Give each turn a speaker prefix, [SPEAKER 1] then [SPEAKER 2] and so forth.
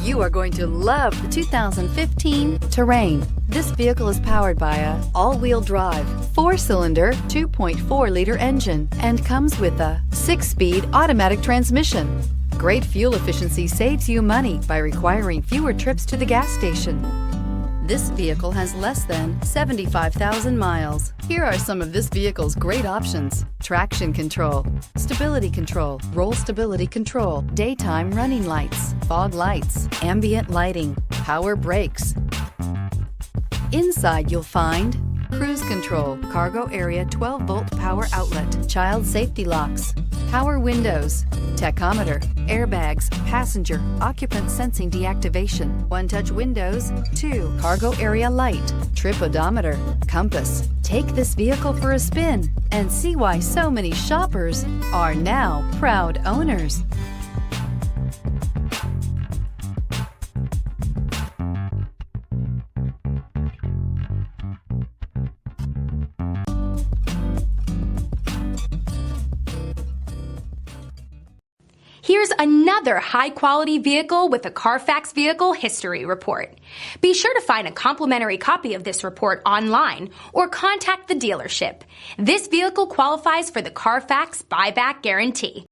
[SPEAKER 1] You are going to love the 2015 Terrain. This vehicle is powered by a all-wheel drive, 4-cylinder, 2.4-liter engine and comes with a 6-speed automatic transmission. Great fuel efficiency saves you money by requiring fewer trips to the gas station. This vehicle has less than 75,000 miles. Here are some of this vehicle's great options: traction control, stability control, roll stability control, daytime running lights, fog lights, ambient lighting, power brakes. Inside you'll find cruise control, cargo area 12-volt power outlet, child safety locks, power windows, tachometer, airbags, passenger, occupant sensing deactivation, one-touch windows, 2 cargo area light, trip odometer, compass. Take this vehicle for a spin and see why so many shoppers are now proud owners.
[SPEAKER 2] Here's another high-quality vehicle with a Carfax Vehicle History Report. Be sure to find a complimentary copy of this report online or contact the dealership. This vehicle qualifies for the Carfax Buyback Guarantee.